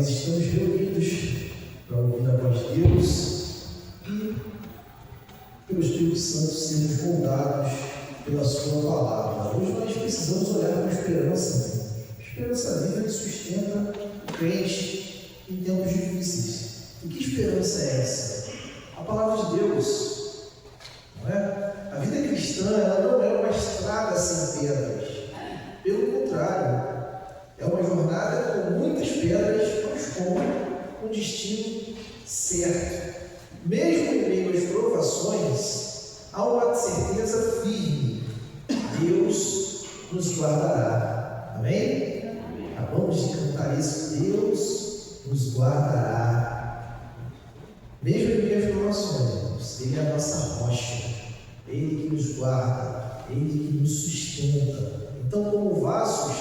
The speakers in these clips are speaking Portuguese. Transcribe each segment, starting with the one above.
Nós estamos reunidos para ouvir a voz de Deus e, pelo Espírito Santo, sermos moldados pela Sua palavra. Hoje nós precisamos olhar com esperança, esperança viva que sustenta o crente em tempos difíceis. E que esperança é essa? A palavra de Deus, não é? A vida cristã, ela não é uma estrada sem pedras. Pelo contrário, é uma jornada com muitas pedras, mas com um destino certo. Mesmo em meio às provações, há uma certeza firme: Deus nos guardará. Amém? Acabamos de cantar isso: Deus nos guardará. Mesmo em meio às provações, irmãos, Ele é a nossa rocha, Ele que nos guarda, Ele que nos sustenta. Então, como vasos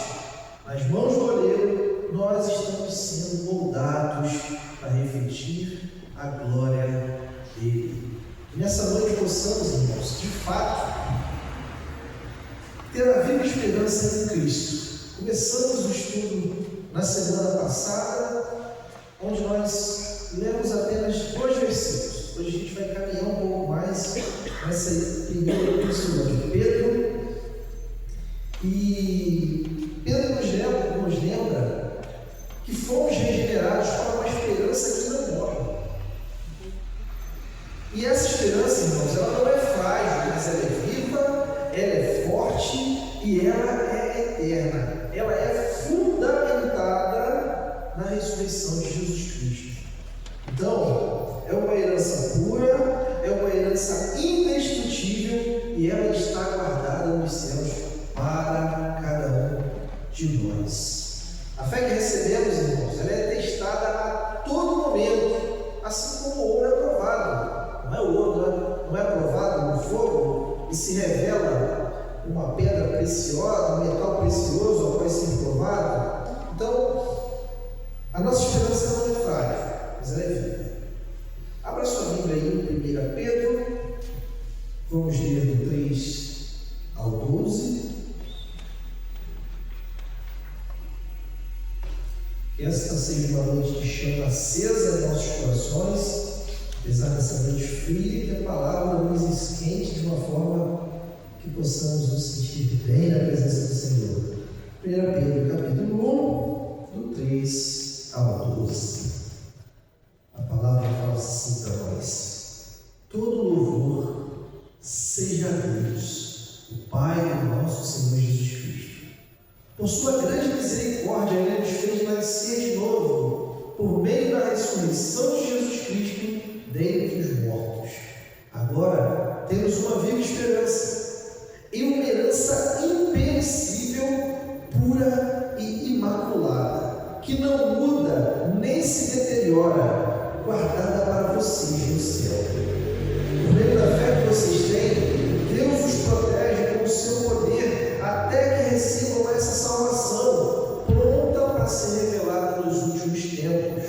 nas mãos do oleiro, nós estamos sendo moldados para refletir a glória dele. E nessa noite possamos, irmãos, de fato, ter a viva esperança em Cristo. Começamos o estudo na semana passada, onde nós lemos apenas 2 versículos. Hoje a gente vai caminhar um pouco mais nessa primeira epístola de Pedro. E Pedro nos lembra que fomos regenerados para uma esperança que não morre. E essa esperança, irmãos, ela não é frágil, mas ela é viva, ela é forte e ela é eterna. Ela é fundamentada na ressurreição de Jesus Cristo. Então, é uma herança pura, é uma herança indestrutível e ela está guardada nos céus para cada um de nós. A fé que recebemos, irmãos, ela é testada a todo momento, assim como o ouro é provado. Não é o ouro, não é provado no fogo e se revela uma pedra preciosa, um metal precioso após ser provado. Então, a nossa esperança não é frágil, mas ela é viva. Abra sua Bíblia aí em 1 Pedro, vamos ler do 3 ao 12. Que esta seja uma noite de chama acesa em nossos corações, apesar dessa noite fria, que a palavra nos esquente de uma forma que possamos nos sentir bem na presença do Senhor. 1 Pedro, capítulo 1, do 3 ao 12. A palavra fala assim para nós: todo louvor seja a Deus, o Pai do nosso Senhor Jesus Cristo. Por sua grande misericórdia, Ele nos fez nascer de novo, por meio da ressurreição de Jesus Cristo dentre os mortos. Agora temos uma viva esperança e uma herança imperecível, pura e imaculada, que não muda nem se deteriora, guardada para vocês no céu. Por meio da fé que vocês têm, Deus os protege com o seu poder até que recebam essa salvação, pronta para ser revelada nos últimos tempos.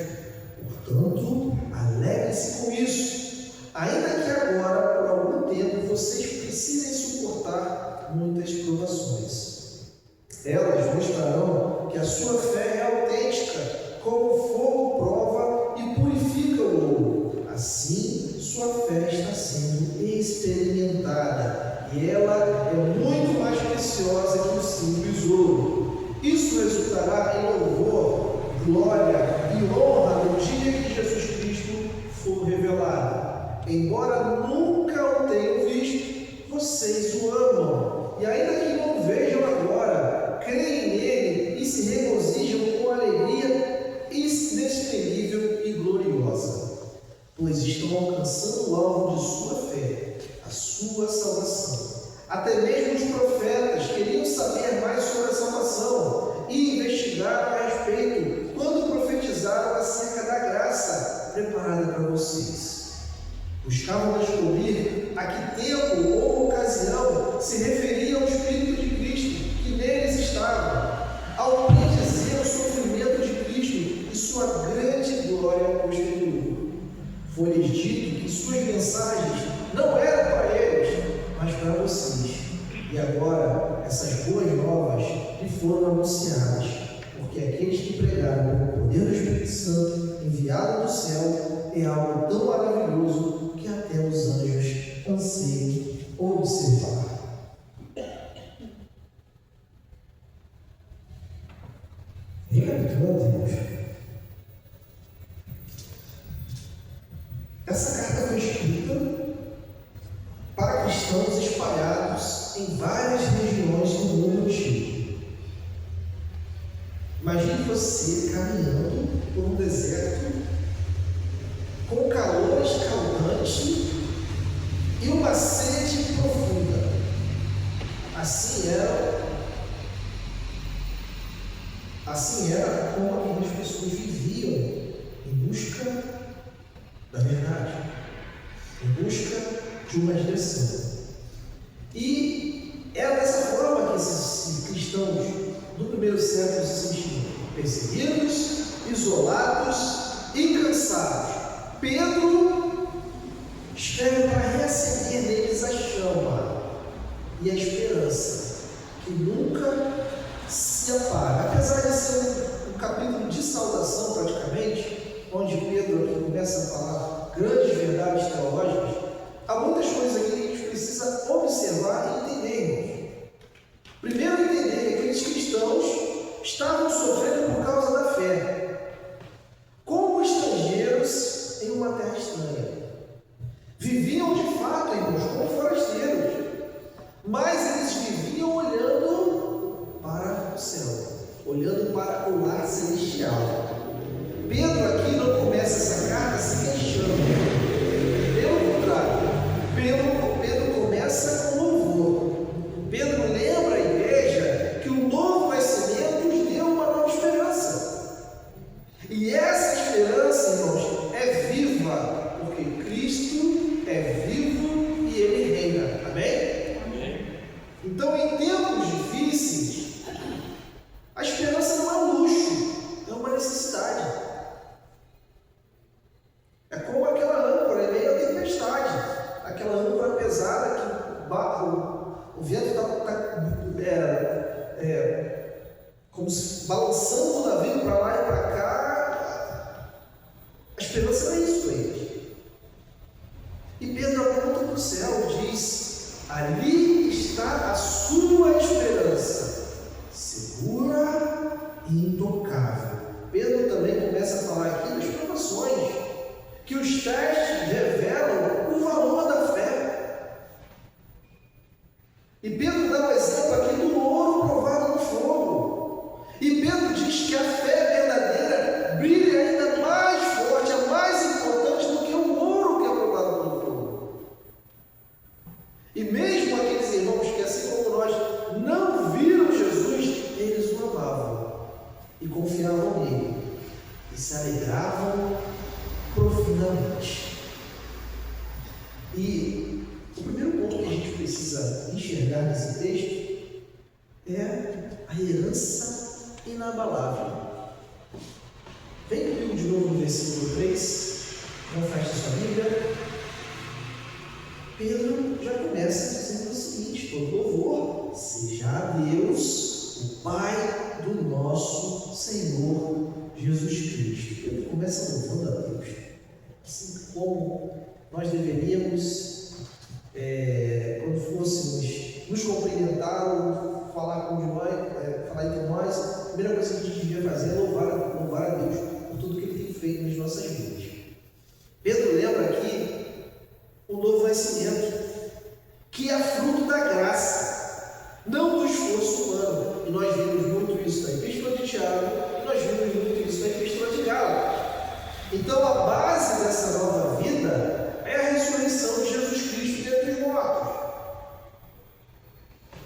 Portanto, alegrem-se com isso, ainda que agora, por algum tempo, vocês precisem suportar muitas provações. Elas mostrarão que a sua fé é autêntica, como o fogo prova e purifica o ouro. Assim, sua fé está sendo experimentada e ela é muito mais preciosa que o simples ouro. Isso resultará em louvor, glória e honra no dia que Jesus Cristo for revelado. Embora nunca o tenham visto, vocês o amam. E ainda que não vejam agora, creem nele e se regozijam com alegria inexprimível e gloriosa, pois estão alcançando o alvo de sua fé, a sua salvação. Até mesmo os profetas queriam saber mais sobre a salvação e investigaram a respeito quando profetizaram acerca da graça preparada para vocês. Buscavam descobrir a que tempo ou ocasião se referia ao Espírito de Cristo que neles estava, ao predizer o sofrimento de Cristo e sua grande glória posterior. Foi-lhes dito que suas mensagens não eram para eles, mas para vocês. E agora essas boas novas lhe foram anunciadas, porque aqueles que pregaram com o poder do Espírito Espírito Santo enviado do céu é algo tão maravilhoso que até os anjos anseiam observar. Recapitulando, irmãos, essa carta foi escrita para cristãos espalhados em várias regiões do mundo antigo. Imagine você caminhando por um deserto com calor escaldante e uma sede profunda. Assim era como algumas pessoas viviam em busca da verdade, em busca de uma direção. E era dessa forma que esses cristãos do primeiro século se sentiam perseguidos, isolados e cansados. Pedro escreve para reacender neles a chama e a esperança que nunca se apaga. Apesar de ser um capítulo de saudação praticamente, onde Pedro aqui começa a falar grandes verdades teológicas, há muitas coisas aqui que a gente precisa observar e entender. Primeiro, entender que aqueles cristãos estavam sofrendo por causa da fé, como estrangeiros em uma terra estranha. Viviam de fato, irmãos, como forasteiros, mas eles viviam olhando para o céu, olhando para o lar celestial. Pedro aqui não começa essa carta se queixando. Pelo contrário, Pedro começa com louvor. Pedro lembra a igreja que o novo nascimento nos deu uma nova esperança. E essa esperança, irmãos, é viva, porque Cristo é vivo e Ele reina. Amém? Amém. Então, em tempos difíceis, a esperança não é um luxo, é uma necessidade. É como aquela âncora em meio à tempestade, aquela âncora pesada que o vento está como se balançando o navio para lá e para cá. A esperança não é isso para eles. E Pedro aponta para o céu e diz: ali está a sua esperança, segura e intocável. Pedro também começa a falar aqui das provações, que os testes revelam o valor da fé. E Pedro dá um exemplo aqui do ouro provado no fogo. E Pedro diz que a fé verdadeira brilha ainda mais forte, é mais importante do que o ouro que é provado no fogo. E mesmo aqueles irmãos que, assim como nós, não viram Jesus, eles o amavam e confiavam nele e se alegravam profundamente. E o primeiro ponto que a gente precisa enxergar nesse texto é a herança inabalável. Vem comigo de novo no versículo 3, não feche sua Bíblia. Pedro já começa dizendo o seguinte: todo louvor seja a Deus, o Pai do nosso Senhor Jesus Cristo. Pedro começa louvando a Deus, assim como nós deveríamos, quando fôssemos nos cumprimentar ou falar entre nós, a primeira coisa que a gente devia fazer é louvar a Deus por tudo que Ele tem feito nas nossas vidas. Pedro lembra aqui o novo nascimento, que é fruto da graça, não do esforço humano. E nós vimos muito isso na Epístola de Tiago, e nós vimos muito isso na Epístola de Gálatas. Então, a base dessa nova vida é a ressurreição de Jesus Cristo dentre os mortos.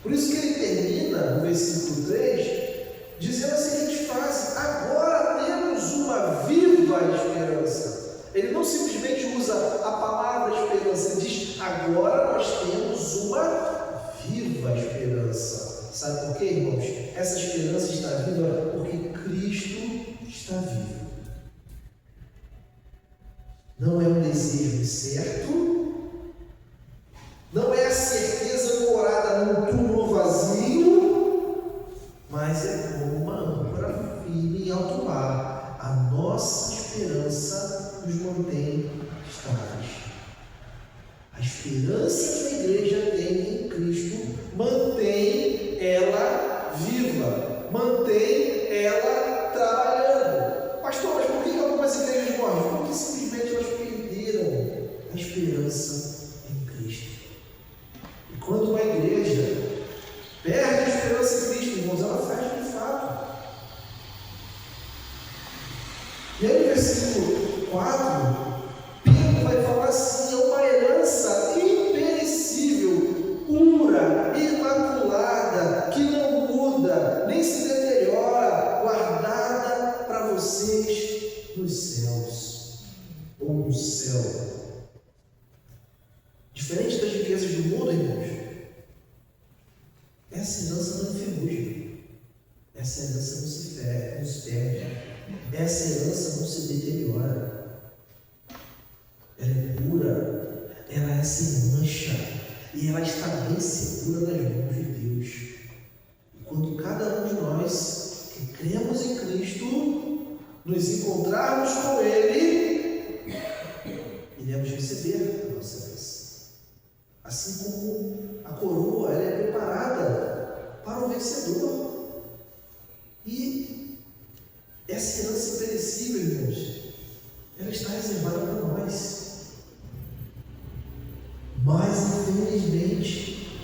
Por isso que ele termina no versículo 3 dizendo a seguinte frase: agora temos uma viva esperança. Ele não simplesmente usa a palavra esperança, ele diz: agora nós temos uma viva esperança. Sabe por quê, irmãos? Essa esperança está viva porque Cristo está vivo. Não é um desejo incerto, não é a certeza morada num túmulo vazio, mas é como uma âncora firme em alto mar. a nossa esperança nos mantém estáveis. A esperança que a igreja tem em Cristo mantém ela viva, mantém ela trabalhando. Pastor, mas por que algumas igrejas morrem? Porque simplesmente elas perderam a esperança em Cristo. E quando uma igreja perde a esperança em Cristo, irmãos, ela fecha de fato. E aí, no versículo 4, Pedro vai falar assim: é uma herança imperecível, pura, imaculada, que não muda, nem se deteriora, guardada para vocês nos céus, ou no céu. Diferente das riquezas do mundo, irmãos, essa herança não enferruja, essa herança não se perde, essa herança não se deteriora, ela é pura, ela é sem mancha e ela está bem segura nas mãos de Deus. E quando cada um de nós que cremos em Cristo nos encontrarmos com Ele, iremos receber a nossa herança. Assim como a coroa, ela é preparada para o vencedor. E essa herança imperecível, irmãos, ela está reservada para nós. Mas, infelizmente,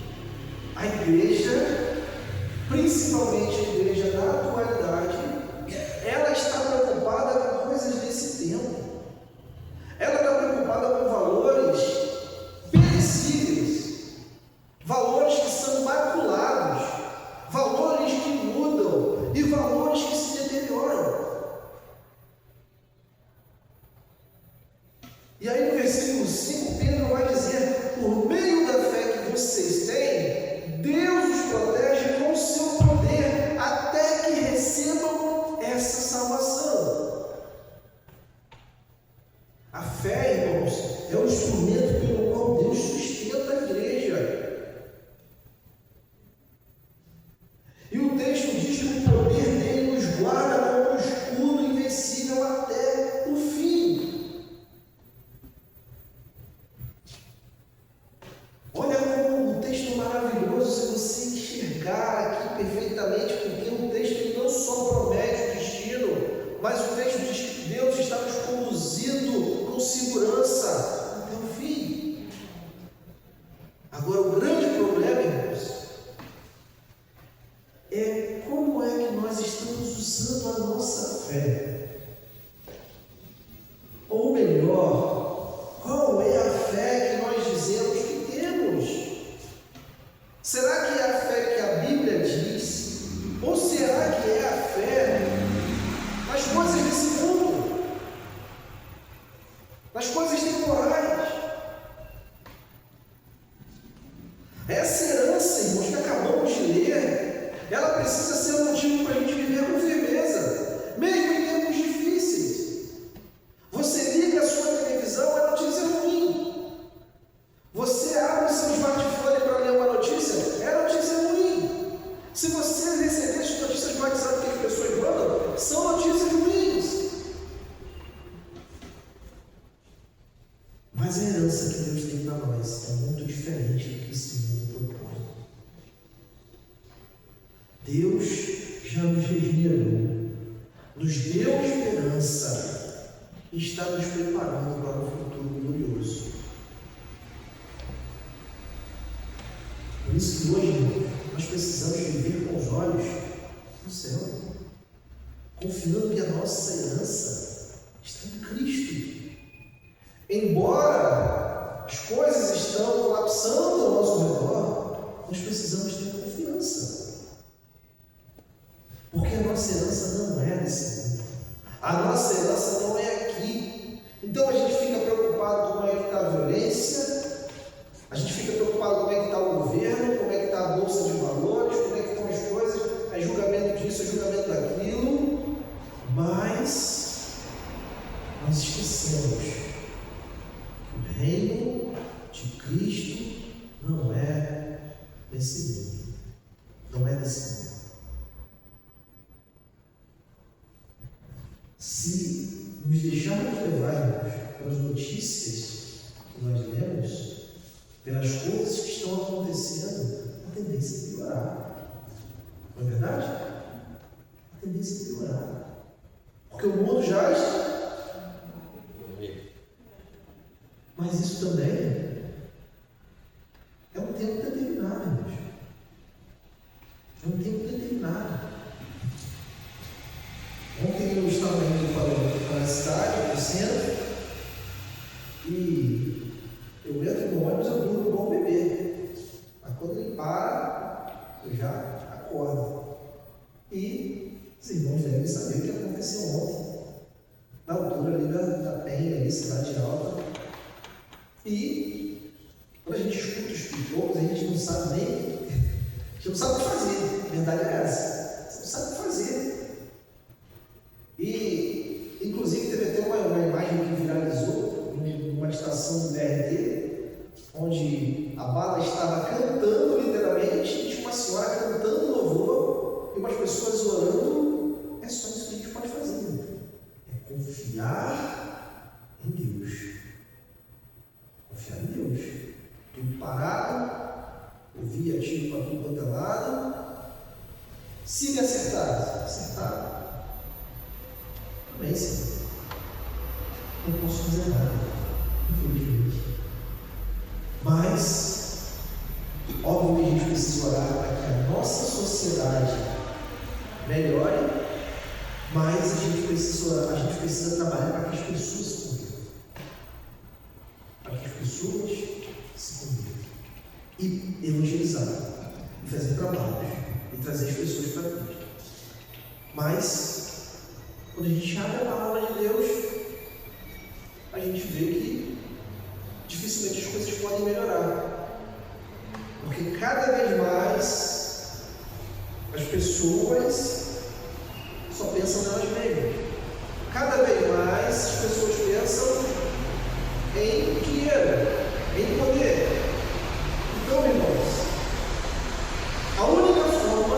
a igreja, principalmente a igreja da atualidade, ela está preocupada com coisas desse tempo. Ela está preocupada com valores perecíveis, valores que são maculados, valores que mudam e valores que se deterioram. E aí no versículo 5, Pedro vai dizer: por meio da fé que vocês têm, Deus os protege com o seu poder até que recebam essa salvação. A fé, irmãos, é o instrumento pelo qual Deus sustenta a igreja. E o texto diz que o poder dele nos guarda como um escudo invencível até o fim. Olha como o texto é maravilhoso se você enxergar aqui perfeitamente, porque o texto ele não só promete o destino, mas o texto diz que Deus está nos conduzindo com segurança até o fim. Agora, o grande problema, irmãos, é como é que nós estamos usando a nossa fé. Ou melhor, qual é a fé que nós dizemos que temos? Será que é a fé que a Bíblia diz? Ou será que é a fé nas coisas desse mundo? Nas coisas temporais? Essa herança, irmãos, que acabamos de ler, ela precisa ser um motivo para a gente viver com firmeza, mesmo em tempos difíceis. Você liga a sua televisão, a notícia é ruim. Você abre o seu smartphone para ler uma notícia, é notícia ruim. Se você receber as notícias do WhatsApp que as pessoas mandam, são notícias ruins. Mas a herança que Deus tem para nós é muito diferente do que esse mundo propõe. Deus já nos regenerou, nos deu esperança e está nos preparando para um futuro glorioso. Por isso que hoje nós precisamos viver com os olhos no céu, confiando que a nossa herança está em Cristo. Embora as coisas estão colapsando ao nosso redor, nós precisamos ter confiança. Porque a nossa herança não é desse mundo. A nossa herança não é aqui. Então a gente fica preocupado com como é que está a violência, a gente fica preocupado com como é que está o governo, como é que está a bolsa de valores, como é que estão as coisas, é julgamento disso, é julgamento daquilo, mas nós esquecemos que o reino de Cristo não é desse mundo, não é desse mundo. Se nos deixarmos levar pelas notícias que nós lemos, pelas coisas que estão acontecendo, a tendência é piorar. Não é verdade? A tendência é piorar. Porque o mundo jaz. Mas isso também é um tempo determinado, irmãos. É um tempo determinado. Ontem eu estava indo para a cidade, para o centro, e eu entro no ônibus, eu durmo igual um bebê. Mas quando ele para, eu já acordo. E os irmãos devem saber o que aconteceu ontem, na altura ali da Penha, ali, Cidade Alta. E quando a gente escuta os pitocos, a gente não sabe nem, a gente não sabe o que fazer. A verdade é essa. Você não sabe o que fazer. E, inclusive, teve até uma imagem que viralizou numa estação do BRT, onde a bala estava cantando literalmente, e tinha uma senhora cantando louvor e umas pessoas orando. É só isso que a gente pode fazer. É confiar em Deus. Confiar em Deus. Tudo parado, ouvia tiro para tudo quanto é lado. Se me acertaram. Amém, Senhor. Não posso fazer nada, infelizmente. Mas, óbvio que a gente precisa orar para que a nossa sociedade melhore, mas a gente precisa trabalhar para que as pessoas se convertam. Para que as pessoas se convertam. E evangelizar, e fazer trabalhos, e trazer as pessoas para Cristo. Mas, quando a gente abre a palavra de Deus, a gente vê que dificilmente as coisas podem melhorar. Porque cada vez mais as pessoas só pensam nelas mesmas. Cada vez mais as pessoas pensam em dinheiro, em poder. Então, irmãos, a única forma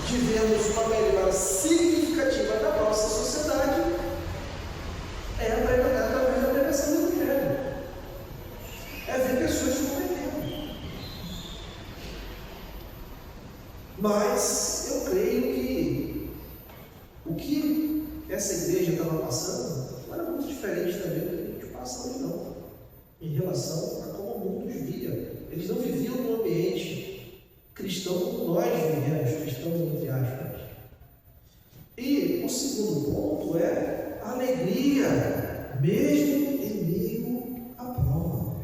de vermos uma melhora significativa da nossa sociedade é através da pregação do Evangelho. É ver pessoas se convertendo. Mas eu creio que o que essa igreja estava passando não era muito diferente também do que a gente passa hoje, não, em relação a como o mundo os via. Eles não viviam num ambiente cristão como nós vivemos, cristãos entre aspas. E o segundo ponto é a alegria, mesmo em meio à prova.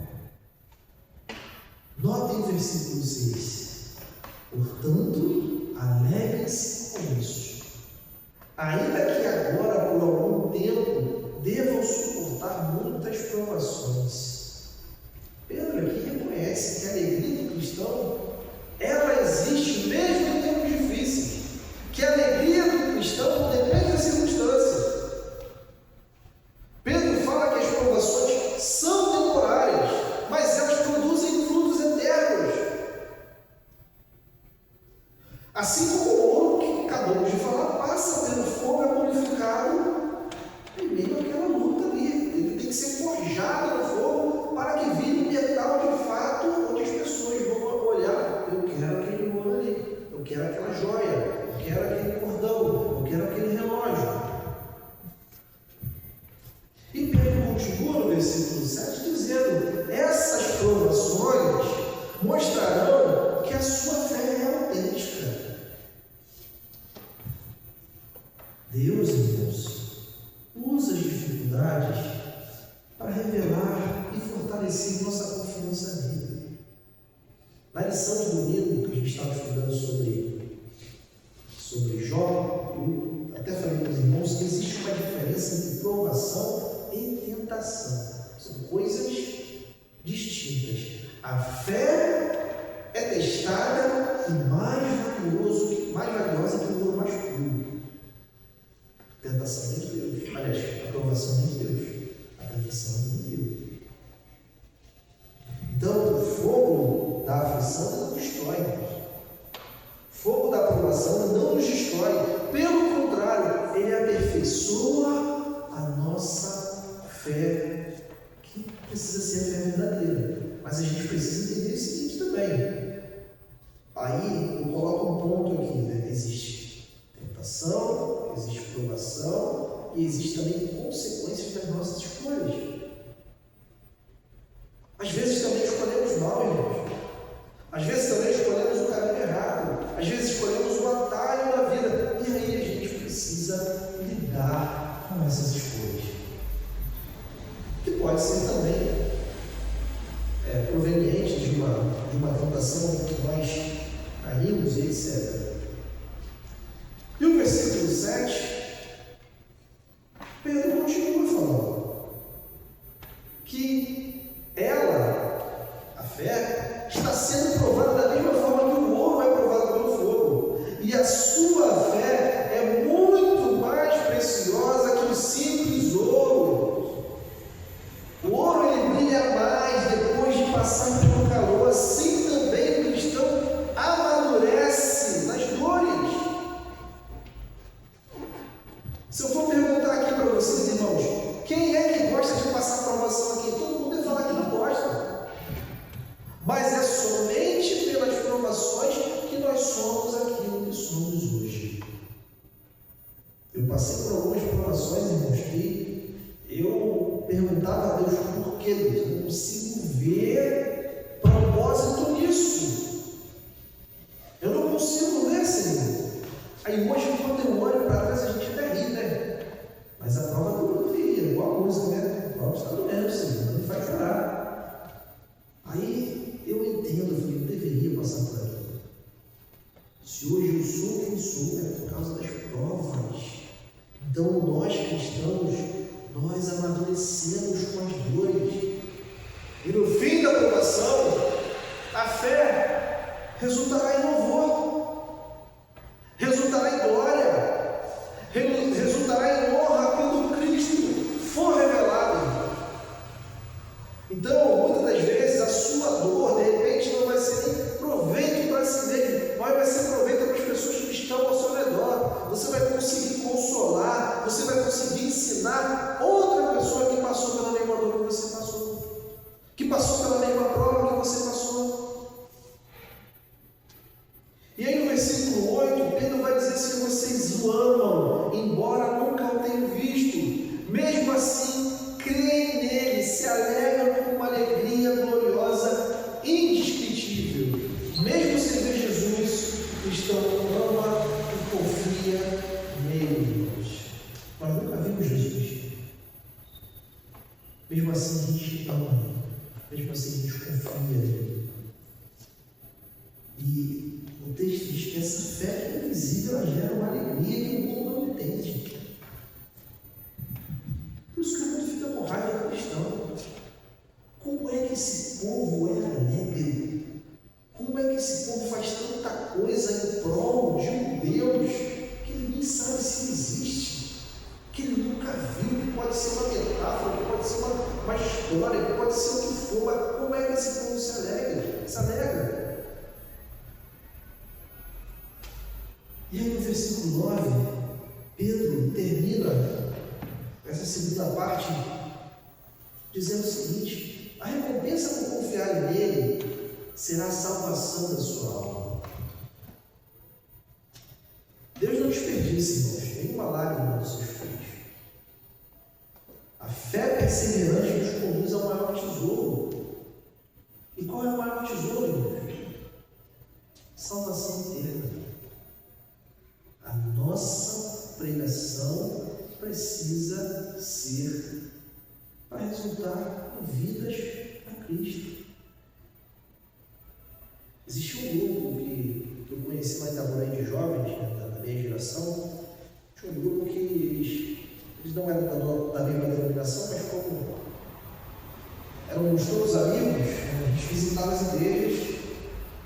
Notem o versículo 6. Portanto, alegrem-se com isso, ainda que agora, por algum tempo, devam suportar muitas provações. Pedro aqui reconhece que a alegria do cristão, ela existe mesmo em tempos difíceis, que a alegria do cristão não depende das circunstâncias. Pedro fala que as provações são temporárias, mas elas produzem frutos eternos. Assim como o ouro que acabamos de falar passa pelo fogo, é purificado em meio àquela luta ali. Ele tem que ser forjado no fogo para que vire um metal de fato, onde as pessoas vão olhar. Eu quero aquele ouro ali, eu quero aquela joia, eu quero aquele cordão, eu quero aquele relógio. E Pedro continua no versículo 7 dizendo: essas provações mostrarão que a sua fé é autêntica. Deus, irmãos, usa as dificuldades para revelar e fortalecer nossa confiança nele. Na lição de domingo que a gente estava estudando sobre Jó, eu até falei para os irmãos que existe uma diferença entre provação e tentação. São coisas distintas. A fé é testada e mais valiosa que o ouro mais puro. Tentação de Deus. Aliás, a provação de Deus. A tentação de Deus. Então, o fogo da aflição não destrói. O fogo da aprovação não nos destrói. Pelo contrário, ele aperfeiçoa aperfeiçoa a nossa fé, que precisa ser a fé verdadeira. Mas a gente precisa entender o seguinte também. Aí eu coloco um ponto aqui, né? Existe tentação, existe provação e existe também consequências das nossas escolhas. Às vezes também escolhemos mal, irmãos. Às vezes também escolhemos o caminho errado. Às vezes escolhemos o atalho da vida. E aí a gente precisa lidar com essas escolhas. Que pode ser também proveniente de uma tentação que nós caímos e etc. E o versículo 7, Pedro continua falando que a fé, está sendo provada da mesma forma que o ouro é provado pelo fogo. E a sua fé é muito mais preciosa que o simples ouro. O ouro ele brilha mais depois de passar pelo calor. Assim também o cristão amadurece nas dores. Se eu for perguntar aqui para vocês, irmãos, quem é que gosta de passar provação aqui? Todo mundo vai falar que não gosta. Mas é somente pelas provações que nós somos aquilo que somos hoje. Eu passei por algumas provações, irmãos, que eu perguntava a Deus por que, Deus? Eu não consigo ver propósito nisso. Eu não consigo ver, Senhor. Aí hoje, quando eu olho para trás, a gente até ri, né? Mas a prova não viria, igual a música, né? A prova está doendo, Senhor, não me faz chorar. Aí eu entendo, eu falei, eu deveria passar por aquilo. Se hoje eu sou quem sou, é por causa das provas. Então nós cristãos, nós amadurecemos com as dores. E no fim da provação, a fé resultará em louvor, resultará em glória, resultará em honra quando Cristo for revelado. Então, muitas das vezes, a sua dor, de repente, não vai ser nem proveito para si mesmo, mas vai ser proveito para as pessoas que estão ao seu redor. Você vai conseguir consolar, você vai conseguir ensinar outra pessoa que passou pela mesma dor que você passou, que passou pela mesma prova que você passou. E aí no versículo 8, Pedro vai dizer assim: vocês o amam, embora nunca o tenham visto, mesmo assim creem nele, se alegram com uma alegria gloriosa, indescritível. Mesmo sem ver Jesus, o cristão ama e confia nele. Nós nunca vimos Jesus. Mesmo assim a gente ama ele, mesmo assim a gente confia nele. E o texto diz que essa fé que é invisível, ela gera uma alegria que o mundo não entende. Por isso que o mundo fica com raiva do cristão. Como é que esse povo é alegre? Como é que esse povo faz tanta coisa em prol de um Deus que ninguém sabe se existe, que ele nunca viu, que pode ser uma metáfora, que pode ser uma história, que pode ser o que for, mas como é que esse povo se alegra? Se alegra. E aí no versículo 9, Pedro termina essa segunda parte dizendo o seguinte: a recompensa por confiar nele será a salvação da sua alma. Deus não desperdiça, irmãos, nenhuma lágrima dos seus filhos. A fé perseverante nos conduz ao maior tesouro. E qual é o maior tesouro, irmãos? Salvação eterna. A nossa pregação precisa ser para resultar em vidas a Cristo. Existe um grupo que eu conheci lá em Itaboraí de jovens, da minha geração. Tinha um grupo que eles não eram da mesma denominação, mas como éramos todos amigos, a gente visitava as igrejas.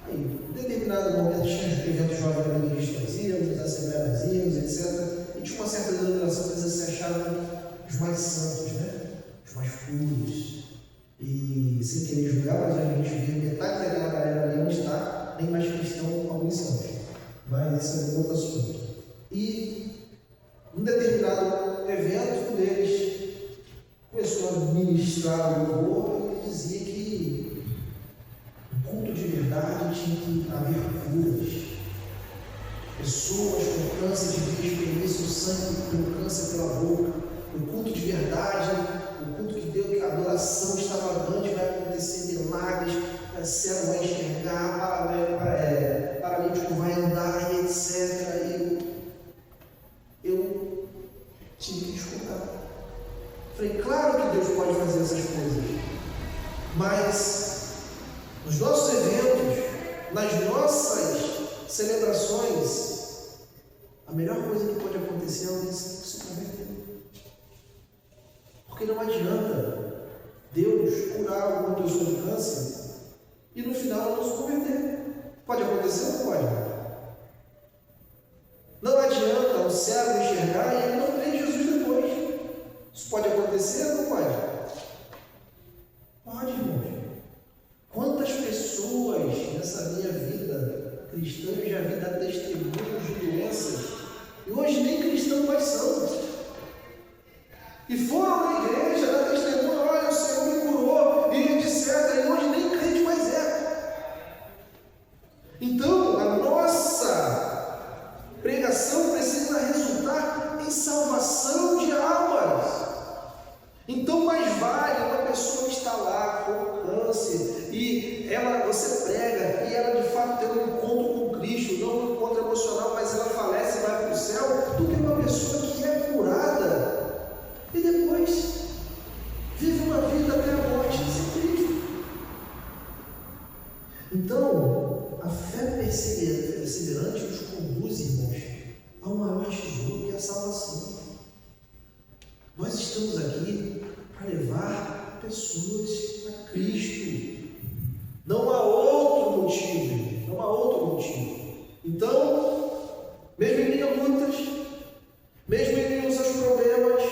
Aí, em determinado momento, tinha eventos jovens da igreja que nós íamos, assembleias nós íamos, etc. E tinha uma certa denominação que eles se achavam os mais santos, né? Os mais puros. E sem querer julgar, mas a gente vê metade daquela galera ali não está nem mais cristão alguns são. Mas esse é um outro assunto. E Num determinado evento, um deles começou a ministrar o louvor e dizia que no culto de verdade tinha que haver curas. Pessoas com câncer de vez experiênciam o sangue pelo câncer pela boca. No culto de verdade, o culto que Deus, que a adoração extravagante, vai acontecer milagres, cego vai enxergar, paralítico vai andar e etc. Eu tive que escutar. Falei, claro que Deus pode fazer essas coisas, mas nos nossos eventos, nas nossas celebrações, a melhor coisa que pode acontecer é alguém se converter. Porque não adianta Deus curar alguma pessoa de câncer e no final ela não se converter. Pode acontecer ou não pode? Não adianta o cego enxergar e ele não crer em Jesus depois. Isso pode acontecer ou não pode? Pode, irmãos. Quantas pessoas nessa minha vida cristã eu já vi dar testemunhos de doenças e hoje nem cristãos mais são. E foram na igreja dar testemunho, olha, o Senhor me curou, e etc. E hoje nem crente mais é. Então, a nossa pregação precisa resultar em salvação de almas. Então, mais vale uma pessoa que está lá com câncer e você prega e ela de fato tem um encontro com Cristo, não um encontro emocional, mas ela falece e vai para o céu, do que uma pessoa que é curada e depois vive uma vida até a morte sem Cristo. Então, a fé perseverante nos conduz, irmãos, a um maior tesouro que é a salvação. Nós estamos aqui para levar pessoas a Cristo. Não há outro motivo. Não há outro motivo. Então, mesmo em meio a lutas, mesmo em meio aos problemas,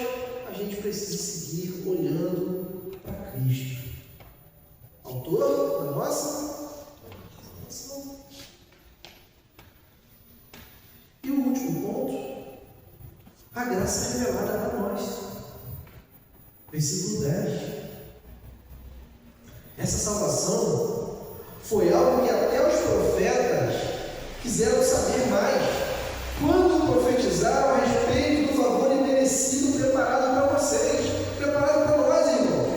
a gente precisa seguir olhando para Cristo, autor da nossa salvação. E o último ponto, a graça revelada para nós. Versículo 10. Essa salvação foi algo que até os profetas quiseram saber mais, quando profetizaram a respeito do favor imerecido preparado para vocês, preparado para nós, irmãos.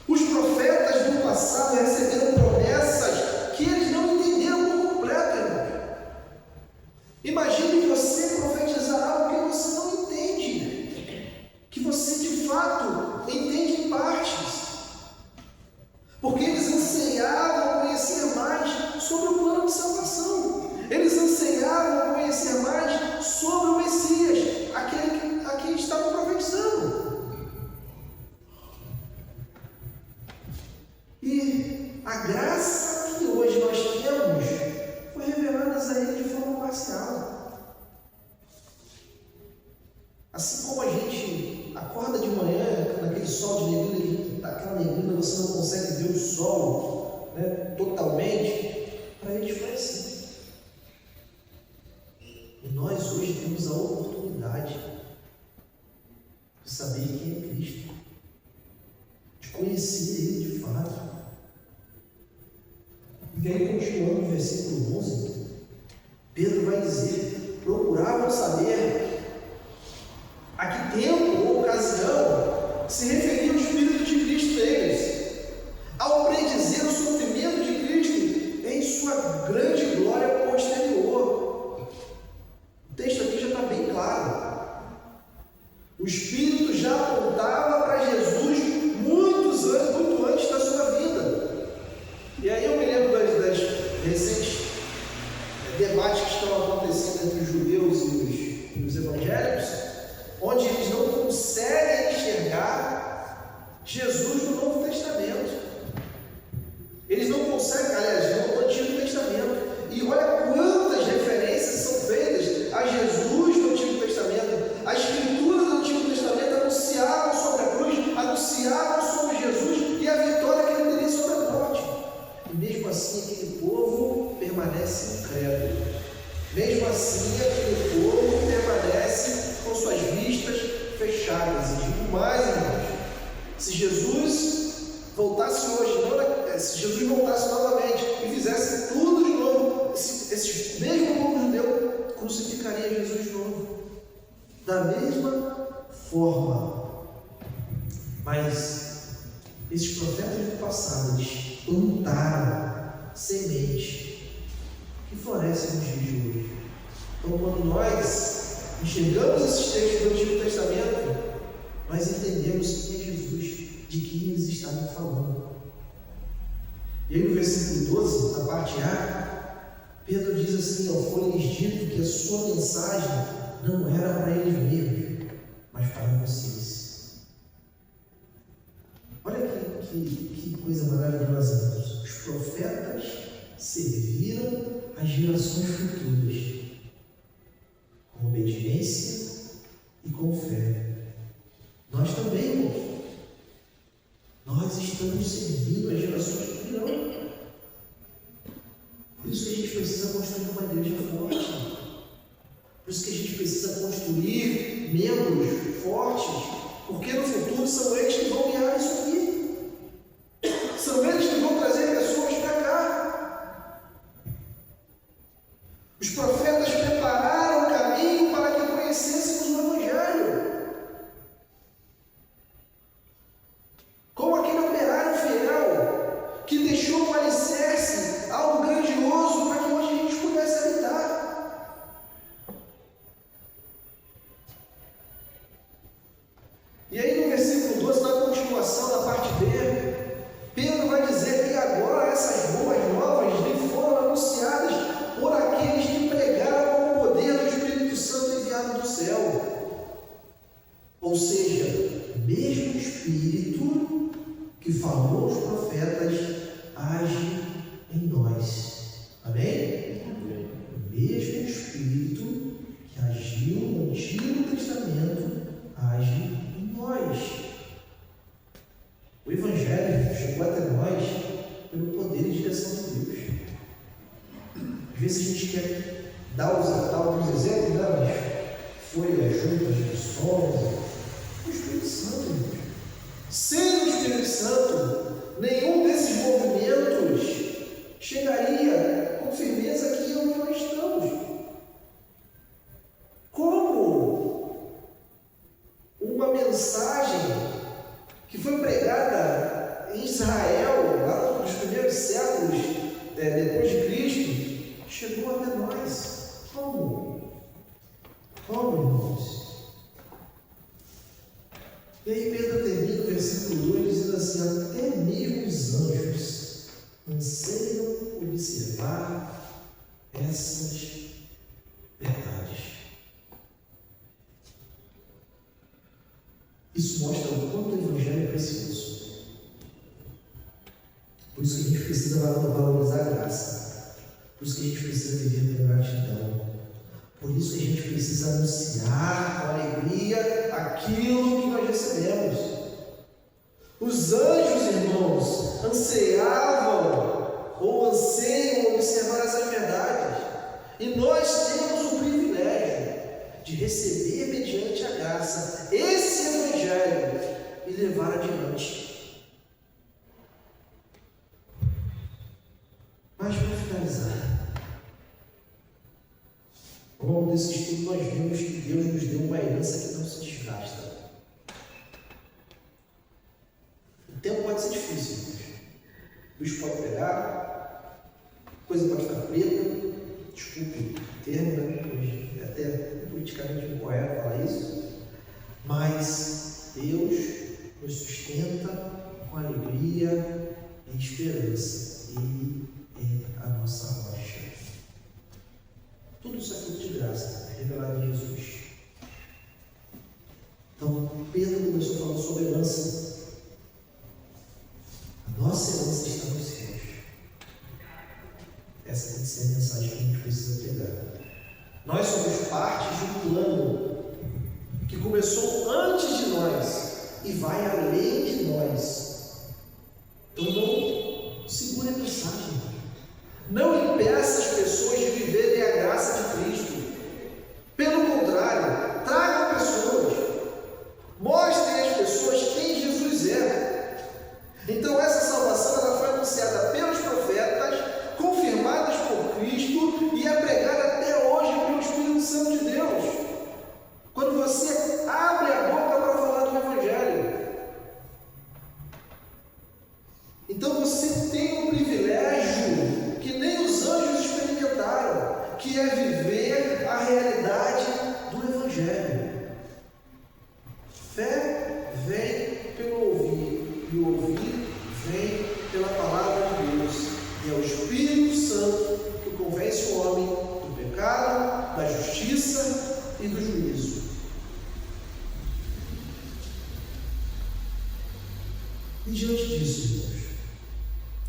Os profetas do passado receberam promessas que eles não entenderam por completo, irmãos. Imagine você profetizar algo que você não entende, que você de fato entende em partes, porque eles ansiavam conhecer mais sobre o plano de salvação. Eles ansiavam conhecer mais sobre o Messias, aquele a quem estavam profetizando. E a graça que hoje nós temos foi revelada a ele de forma parcial. Assim como a gente acorda de manhã, naquele sol de neblina, aquela neblina você não consegue ver o sol, né, totalmente, para eles foi assim. E nós hoje temos a oportunidade de saber quem é Cristo, de conhecer Ele de fato. E aí, continuando no versículo 11, Pedro vai dizer: procuravam saber a que tempo ou ocasião se referia o Espírito de Cristo deles, ao predizer o sofrimento de Cristo em sua grande glória posterior. O texto aqui já está bem claro. O Espírito já apontava para Jesus muitos anos, muito antes da sua vida. E aí eu me lembro das recentes debates que estão acontecendo entre os judeus e os evangélicos, onde eles não conseguem enxergar Jesus no Novo Testamento. Eles não conseguem, aliás, no Antigo Testamento. E olha quantas referências são feitas a Jesus no Antigo Testamento. A Escritura do Antigo Testamento anunciava sobre a da mesma forma. Mas esses profetas do passado, eles plantaram sementes que florescem nos dias de hoje. Então, quando nós enxergamos esses textos do Antigo Testamento, nós entendemos quem é Jesus, de quem eles estavam falando. E aí no versículo 12, na parte A, Pedro diz assim: foi-lhes dito que a sua mensagem não era para eles mesmos, mas para vocês. Olha que coisa maravilhosa. Os profetas serviram as gerações futuras com obediência e com fé. Nós também, irmãos, nós estamos servindo as gerações que virão. Por isso que a gente precisa construir uma igreja forte. Por isso que a gente precisa construir membros fortes, porque no futuro são eles que vão guiar isso aqui. São eles que vão trazer pessoas para cá. Os profetas prepararam o caminho para que conhecêssemos o Evangelho. Como aquele operário fiel que deixou um alicerce, algo grandioso, para que hoje a gente pudesse habitar. E aí no versículo 12, na continuação da parte B, Pedro vai dizer que agora essas boas novas lhe foram anunciadas por aqueles que pregaram com o poder do Espírito Santo enviado do céu. Ou seja, o mesmo Espírito que falou aos profetas age em nós. Amém? Amém. O mesmo Espírito que agiu no Antigo Testamento age em nós. O Evangelho chegou até nós pelo poder e direção de Deus. Às vezes a gente quer dar alguns exemplos, né? Mas foi as juntas de missões, o Espírito Santo, irmãos. Sem o Espírito Santo, nenhum desses movimentos chegaria com firmeza aqui onde nós estamos. Como uma mensagem que foi pregada em Israel, lá nos primeiros séculos depois de Cristo, chegou até nós. Como, irmãos? E aí Pedro termina o versículo 2 dizendo assim: até mesmo os anjos anseiam observar essas verdades. Isso mostra o quanto o Evangelho é precioso. Por isso que a gente precisa valorizar a graça. Por isso que a gente precisa viver com gratidão. Por isso que a gente precisa anunciar com alegria aquilo que nós recebemos. Os anjos, irmãos, anseiavam ou anseiam observar essas verdades. E nós temos o privilégio de receber mediante a graça esse Evangelho e levar adiante. Mas para finalizar, ao longo desse estudo nós vimos que Deus nos deu uma herança que não se desgasta. O tempo pode ser difícil, o bicho pode pegar, a coisa pode ficar preta, desculpe o termo, né? Hoje é até politicamente incorreto falar isso, mas Deus nos sustenta com alegria e esperança, e é a nossa rocha. Tudo isso é fruto de graça, é revelado em Jesus. Então, Pedro começou falando sobre herança. A nossa herança está nos céus. Essa tem que ser a mensagem que a gente precisa pregar. Nós somos parte de um plano que começou antes de nós e vai além de nós. Então, não segure a mensagem. Não impeça as pessoas de viverem a graça de Cristo. Pelo contrário, tragam pessoas. Mostrem às pessoas quem Jesus é. Então essa salvação ela foi anunciada pelos profetas, confirmadas por Cristo e é pregada até hoje pelo Espírito Santo de Deus. Quando você E diante disso, irmãos,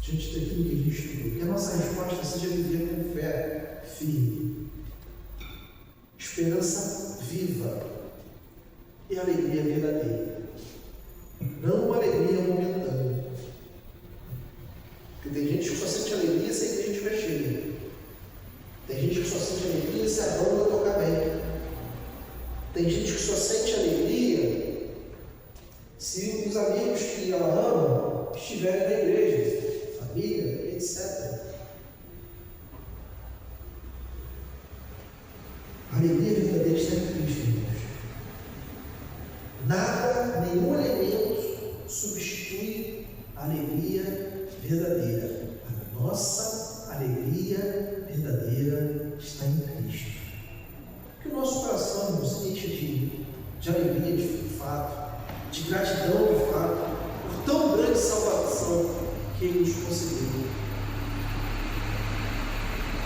diante daquilo que a gente estudou, que a nossa resposta seja viver com fé firme, esperança viva e alegria verdadeira. Não uma alegria momentânea. Porque tem gente que só sente alegria se a igreja estiver cheia. Tem gente que só sente alegria se a banda tocar bem. Tem gente que só sente alegria se os amigos que ela ama estiverem na igreja, família, etc. A alegria verdadeira está em Cristo, irmãos. Nada, nenhum elemento substitui a alegria verdadeira. A nossa alegria verdadeira está em Cristo. Que o nosso coração, irmãos, se enche de alegria de fato, de gratidão de fato, por tão grande salvação que Ele nos concedeu.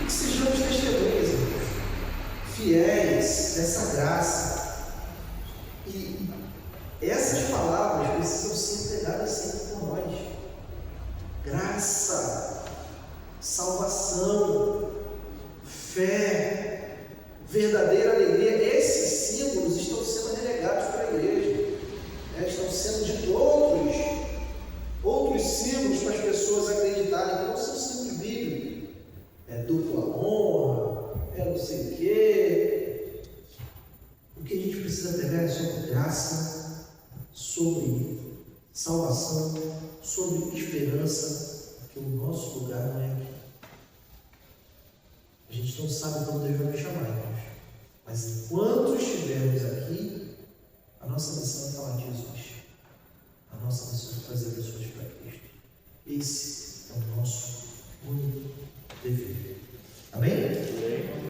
E que sejamos testemunhas, irmãos, fiéis dessa graça. E essas palavras precisam ser pregadas sempre por nós. Graça, salvação, fé, verdadeira alegria. Esses símbolos estão sendo relegados para a igreja. Estão sendo de outros símbolos para as pessoas acreditarem que não são símbolos bíblicos. É dupla honra, é não sei o quê. O que a gente precisa pegar é sobre graça, sobre salvação, sobre esperança, porque o nosso lugar não é aqui. A gente não sabe quando Deus vai nos chamar, irmãos. Mas enquanto estivermos aqui, a nossa missão é falar de Jesus. A nossa missão é trazer pessoas para Cristo. Esse é o nosso único dever.